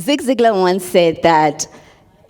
Zig Ziglar once said that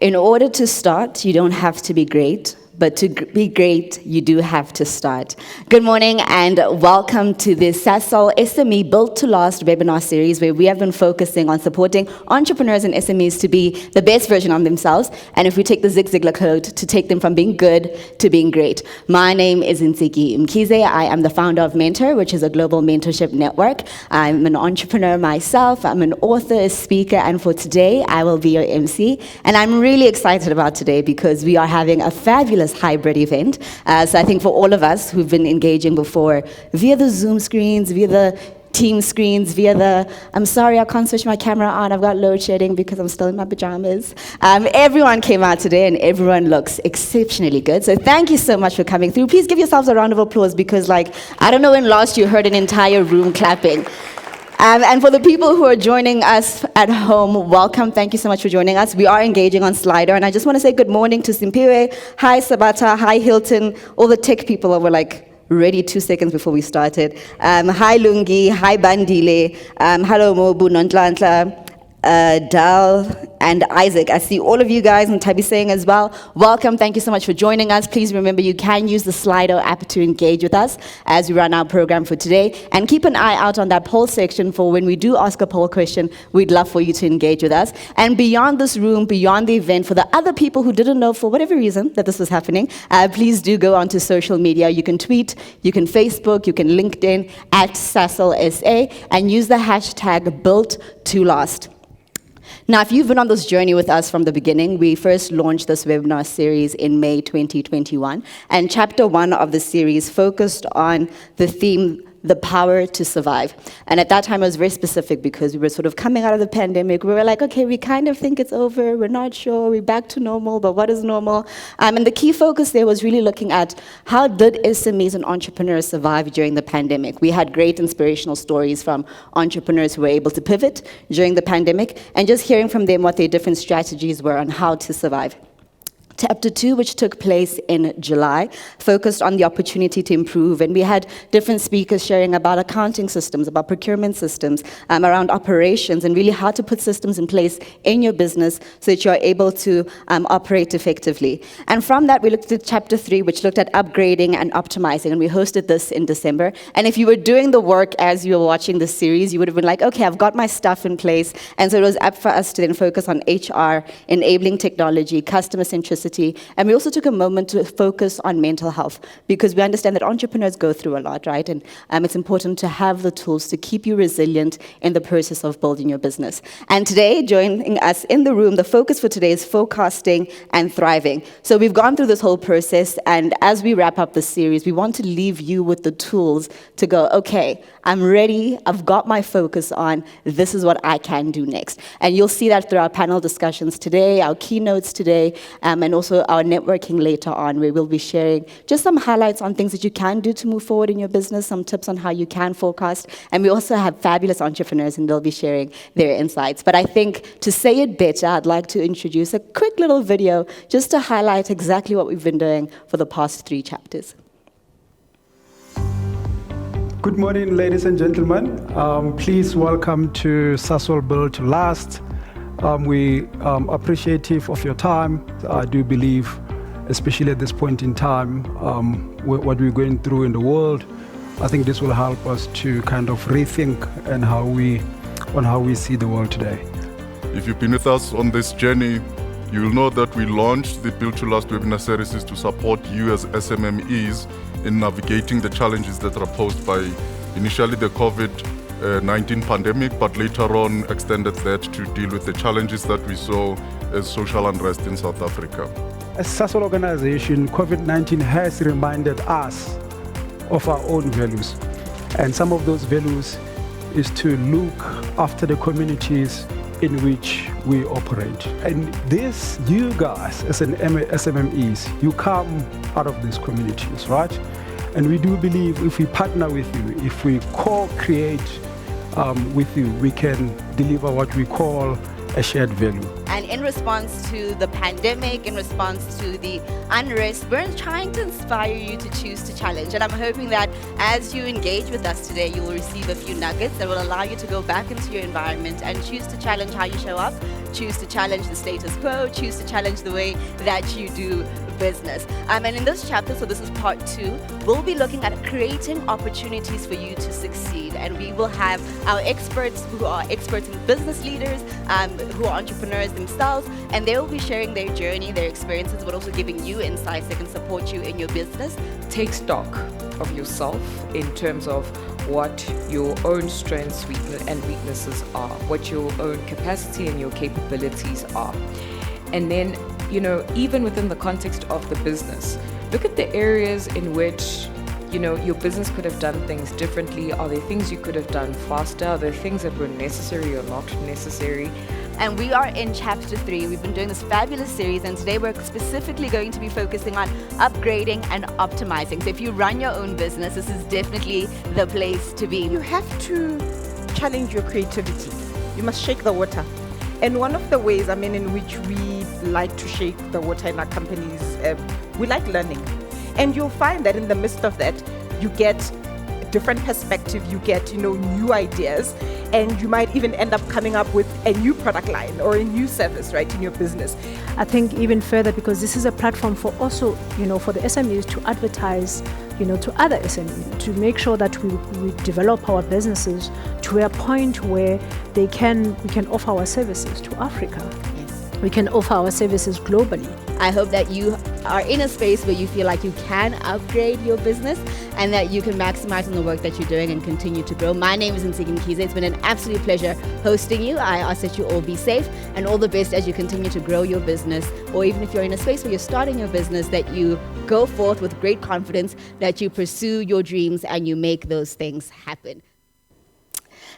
in order to start, you don't have to be great, but to be great, you do have to start. Good morning and welcome to the Sasol SME Built to Last webinar series, where we have been focusing on supporting entrepreneurs and SMEs to be the best version of themselves. And if we take the Zig Ziglar code, to take them from being good to being great. My name is Ntsiki Mkhize. I am the founder of Mentor, which is a global mentorship network. I'm an entrepreneur myself. I'm an author, a speaker, and for today, I will be your MC. And I'm really excited about today because we are having a fabulous hybrid event. So I think for all of us who've been engaging before via the Zoom screens, via the Team screens, via the, I'm sorry, I can't switch my camera on, I've got load shedding because I'm still in my pajamas. Everyone came out today and everyone looks exceptionally good. So thank you so much for coming through. Please give yourselves a round of applause because I don't know when last you heard an entire room clapping. And for the people who are joining us at home, welcome. Thank you so much for joining us. We are engaging on Slido, and I just want to say good morning to Simpiwe. Hi, Sabata. Hi, Hilton. All the tech people were ready 2 seconds before we started. Hi, Lungi. Hi, Bandile. Hello, Mobu, Nontlantla. Dal and Isaac. I see all of you guys, and Tabi saying as well. Welcome. Thank you so much for joining us. Please remember you can use the Slido app to engage with us as we run our program for today. And keep an eye out on that poll section for when we do ask a poll question. We'd love for you to engage with us. And beyond this room, beyond the event, for the other people who didn't know for whatever reason that this was happening, please do go onto social media. You can tweet, you can Facebook, you can LinkedIn at SasolSA and use the hashtag #BuiltToLast. Now, if you've been on this journey with us from the beginning, we first launched this webinar series in May 2021, and chapter 1 of the series focused on the theme, the power to survive. And at that time, it was very specific because we were sort of coming out of the pandemic. We were like, okay, we kind of think it's over. We're not sure. We're back to normal, but what is normal? And the key focus there was really looking at how did SMEs and entrepreneurs survive during the pandemic. We had great inspirational stories from entrepreneurs who were able to pivot during the pandemic and just hearing from them what their different strategies were on how to survive. Chapter 2, which took place in July, focused on the opportunity to improve, and we had different speakers sharing about accounting systems, about procurement systems, around operations, and really how to put systems in place in your business so that you're able to operate effectively. And from that, we looked at Chapter 3, which looked at upgrading and optimizing, and we hosted this in December. And if you were doing the work as you were watching the series, you would have been like, okay, I've got my stuff in place, and so it was up for us to then focus on HR, enabling technology, customer centricity. And we also took a moment to focus on mental health because we understand that entrepreneurs go through a lot, right? And it's important to have the tools to keep you resilient in the process of building your business. And today, joining us in the room, the focus for today is forecasting and thriving. So we've gone through this whole process, and as we wrap up the series, we want to leave you with the tools to go, okay, I'm ready, I've got my focus on, this is what I can do next. And you'll see that through our panel discussions today, our keynotes today, and also our networking later on, where we'll be sharing just some highlights on things that you can do to move forward in your business, some tips on how you can forecast. And we also have fabulous entrepreneurs, and they'll be sharing their insights. But I think to say it better, I'd like to introduce a quick little video just to highlight exactly what we've been doing for the past 3 chapters. Good morning, ladies and gentlemen. Please welcome to Sasol Built to Last. We appreciative of your time. I do believe, especially at this point in time, what we're going through in the world, I think this will help us to kind of rethink on how we see the world today. If you've been with us on this journey, you will know that we launched the Built to Last webinar series to support you as SMMEs in navigating the challenges that are posed by initially the COVID-19 pandemic, but later on extended that to deal with the challenges that we saw as social unrest in South Africa. As Sasol organization, COVID-19 has reminded us of our own values. And some of those values is to look after the communities in which we operate. And this, you guys, as an SMMEs, you come out of these communities, right? And we do believe if we partner with you, if we co-create with you, we can deliver what we call a shared value. And in response to the pandemic, in response to the unrest, we're trying to inspire you to choose to challenge. And I'm hoping that as you engage with us today, you will receive a few nuggets that will allow you to go back into your environment and choose to challenge how you show up, choose to challenge the status quo, choose to challenge the way that you do business. And in this chapter, so this is part 2, we'll be looking at creating opportunities for you to succeed. And we will have our experts who are experts in business leaders, who are entrepreneurs themselves, and they will be sharing their journey, their experiences, but also giving you insights that can support you in your business. Take stock of yourself in terms of what your own strengths and weaknesses are, what your own capacity and your capabilities are. And then, even within the context of the business, look at the areas in which, your business could have done things differently. Are there things you could have done faster? Are there things that were necessary or not necessary? And we are in chapter 3. We've been doing this fabulous series, and today we're specifically going to be focusing on upgrading and optimizing. So if you run your own business, this is definitely the place to be. You have to challenge your creativity. You must shake the water. And one of the ways, in which we like to shake the water in our companies, we like learning. And you'll find that in the midst of that, you get a different perspective, you get, new ideas, and you might even end up coming up with a new product line or a new service, right, in your business. I think even further, because this is a platform for also, for the SMEs to advertise, to other SMEs, to make sure that we develop our businesses to a point where we can offer our services to Africa. Yes. We can offer our services globally. I hope that you are in a space where you feel like you can upgrade your business and that you can maximize on the work that you're doing and continue to grow. My name is Ntsiki Mkhize. It's been an absolute pleasure hosting you. I ask that you all be safe and all the best as you continue to grow your business, or even if you're in a space where you're starting your business, that you go forth with great confidence, that you pursue your dreams and you make those things happen.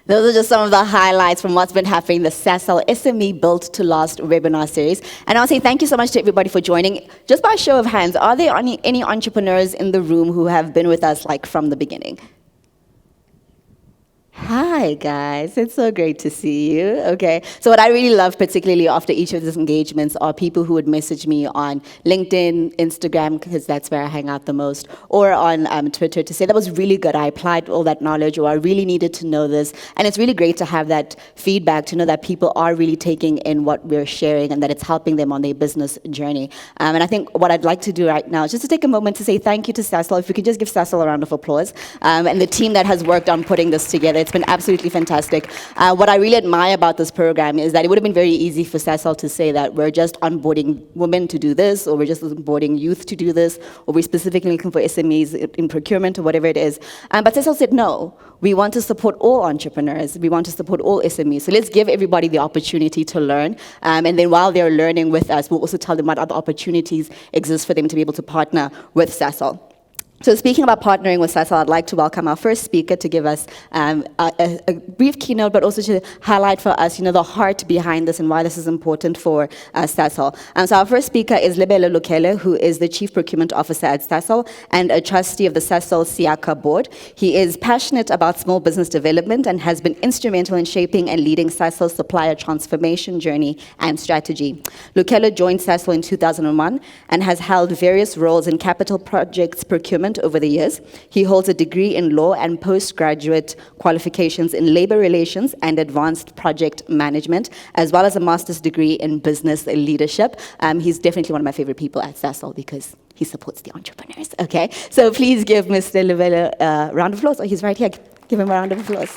Those are just some of the highlights from what's been happening in the Sasol SME Built to Last webinar series. And I'll say thank you so much to everybody for joining. Just by show of hands, are there any entrepreneurs in the room who have been with us from the beginning? Hi, guys. It's so great to see you. Okay. So what I really love, particularly after each of these engagements, are people who would message me on LinkedIn, Instagram, because that's where I hang out the most, or on Twitter to say, that was really good. I applied all that knowledge, or I really needed to know this. And it's really great to have that feedback, to know that people are really taking in what we're sharing and that it's helping them on their business journey. And I think what I'd like to do right now is just to take a moment to say thank you to Sasol. If we could just give Sasol a round of applause, and the team that has worked on putting this together. It's been absolutely fantastic. What I really admire about this program is that it would have been very easy for Sasol to say that we're just onboarding women to do this, or we're just onboarding youth to do this, or we're specifically looking for SMEs in procurement or whatever it is. But Sasol said, no, we want to support all entrepreneurs. We want to support all SMEs. So let's give everybody the opportunity to learn. And then while they're learning with us, we'll also tell them what other opportunities exist for them to be able to partner with Sasol. So speaking about partnering with Sasol, I'd like to welcome our first speaker to give us a brief keynote, but also to highlight for us, the heart behind this and why this is important for Sasol. So our first speaker is Lebele Lukele, who is the Chief Procurement Officer at Sasol and a trustee of the Sasol Siaka board. He is passionate about small business development and has been instrumental in shaping and leading Sasol's supplier transformation journey and strategy. Lukele joined Sasol in 2001 and has held various roles in capital projects procurement over the years. He holds a degree in law and postgraduate qualifications in labor relations and advanced project management, as well as a master's degree in business leadership. He's definitely one of my favorite people at Sasol because he supports the entrepreneurs. Okay, so please give Mr. Lebele a round of applause. Oh, he's right here. Give him a round of applause.